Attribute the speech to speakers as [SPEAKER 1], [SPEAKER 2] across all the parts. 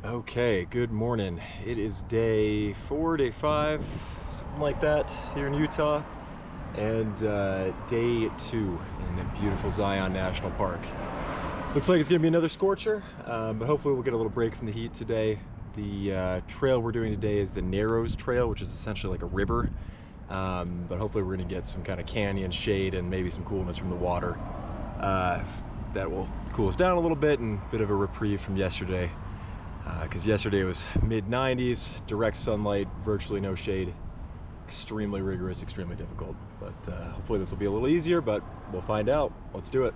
[SPEAKER 1] Okay, good morning. It is day 4, day 5, something like that here in Utah, and day 2 in the beautiful Zion National Park. Looks like it's gonna be another scorcher, but hopefully we'll get a little break from the heat today. The trail we're doing today is the Narrows Trail, which is essentially like a river, but hopefully we're gonna get some kind of canyon shade and maybe some coolness from the water. That will cool us down a little bit and a bit of a reprieve from yesterday. Because yesterday was mid-90s, direct sunlight, virtually no shade, extremely rigorous, extremely difficult. But hopefully this will be a little easier, but we'll find out. Let's do it.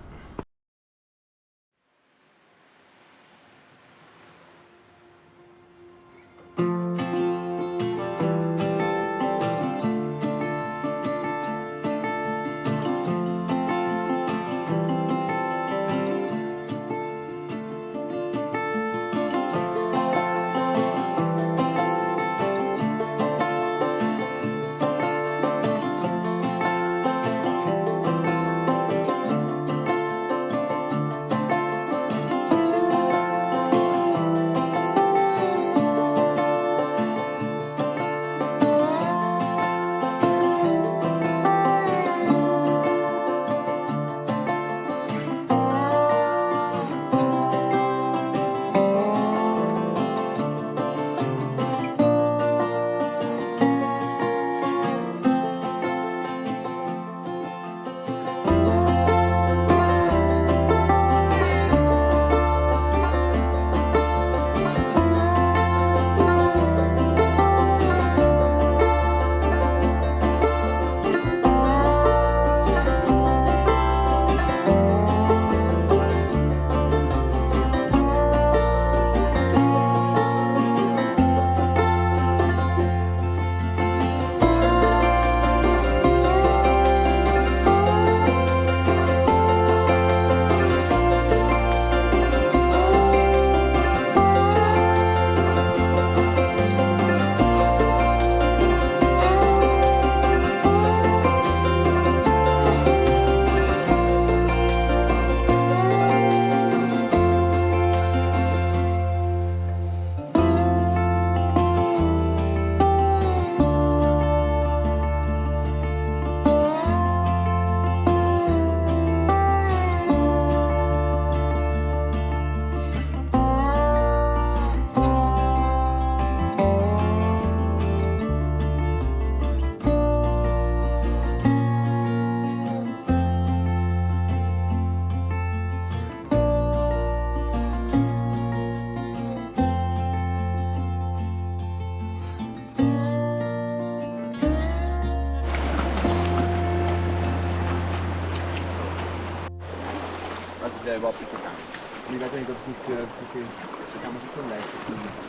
[SPEAKER 2] Überhaupt nicht gegangen. Und ich weiß nicht, ob es nicht für viel, da kann man sich schon leisten.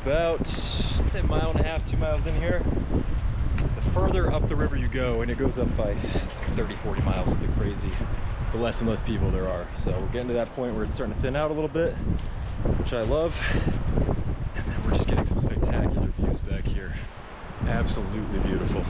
[SPEAKER 1] about, I'd say, a mile and a half, 2 miles in here. The further up the river you go, and it goes up by 30, 40 miles, something crazy, the less and less people there are. So we're getting to that point where it's starting to thin out a little bit, which I love. And then we're just getting some spectacular views back here. Absolutely beautiful.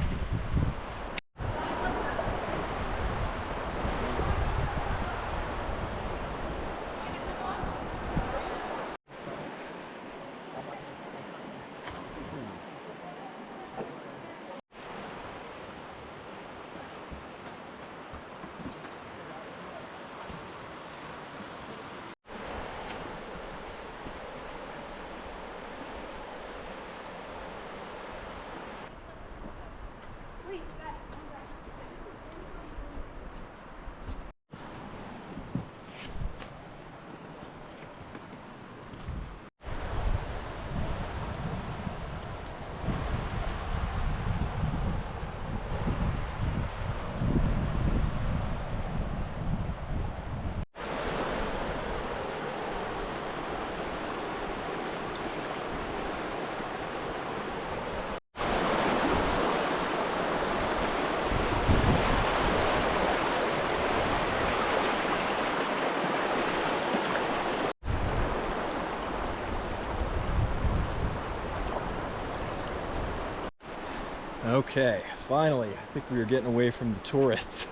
[SPEAKER 1] Okay, finally, I think we are getting away from the tourists.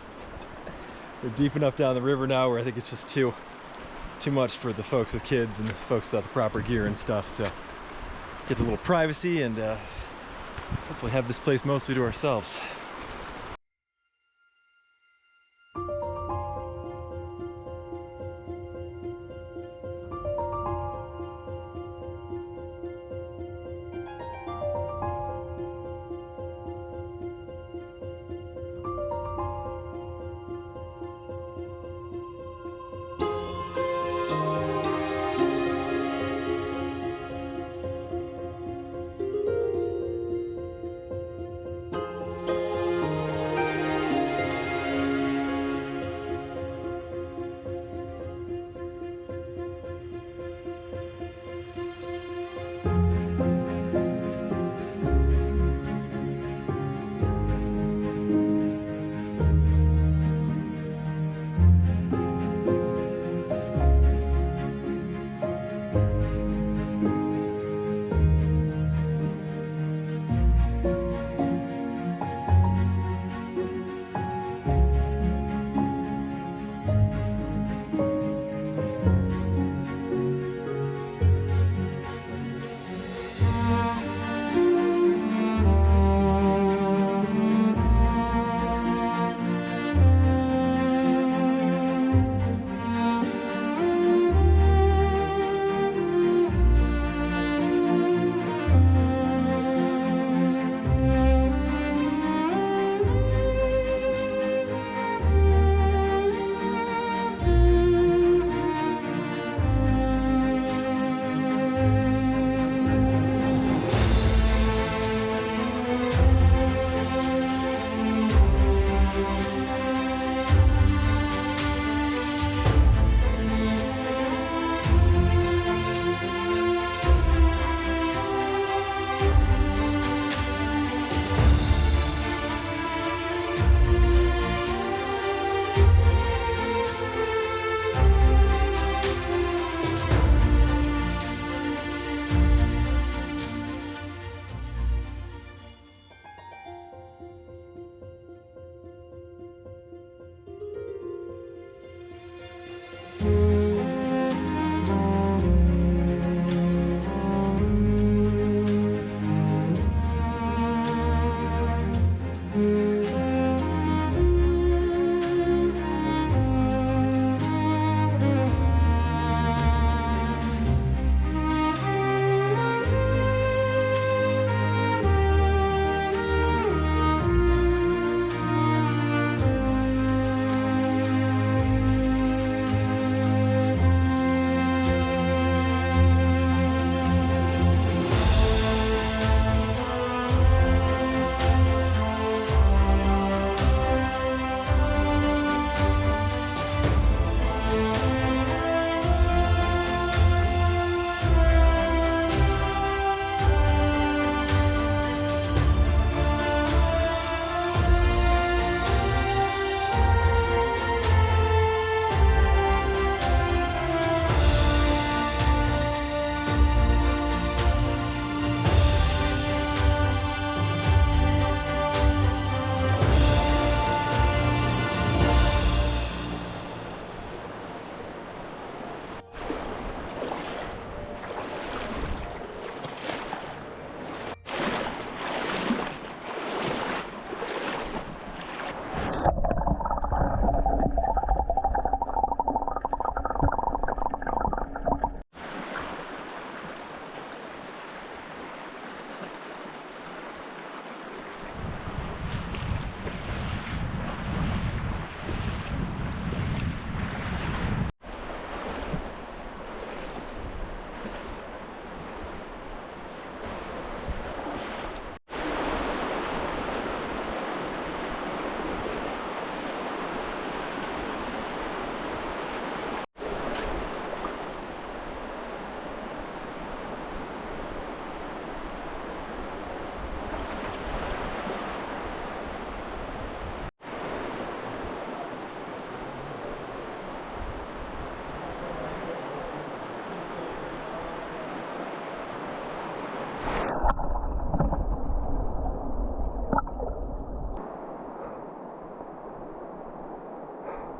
[SPEAKER 1] We're deep enough down the river now where I think it's just too much for the folks with kids and the folks without the proper gear and stuff. So get a little privacy and hopefully have this place mostly to ourselves.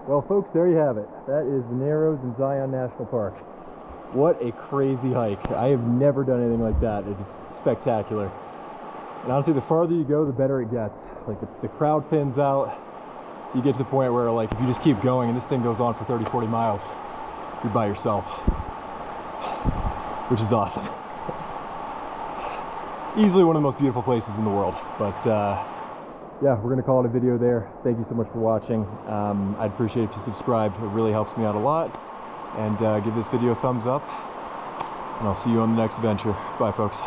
[SPEAKER 1] Well, folks, there you have it. That is the Narrows in Zion National Park. What a crazy hike. I have never done anything like that. It is spectacular. And honestly, the farther you go, the better it gets. Like the crowd thins out. You get to the point where, like, if you just keep going and this thing goes on for 30, 40 miles, you're by yourself, which is awesome. Easily one of the most beautiful places in the world. But yeah, we're gonna call it a video there. Thank you so much for watching. I'd appreciate it if you subscribed. It really helps me out a lot. And give this video a thumbs up. And I'll see you on the next adventure. Bye, folks.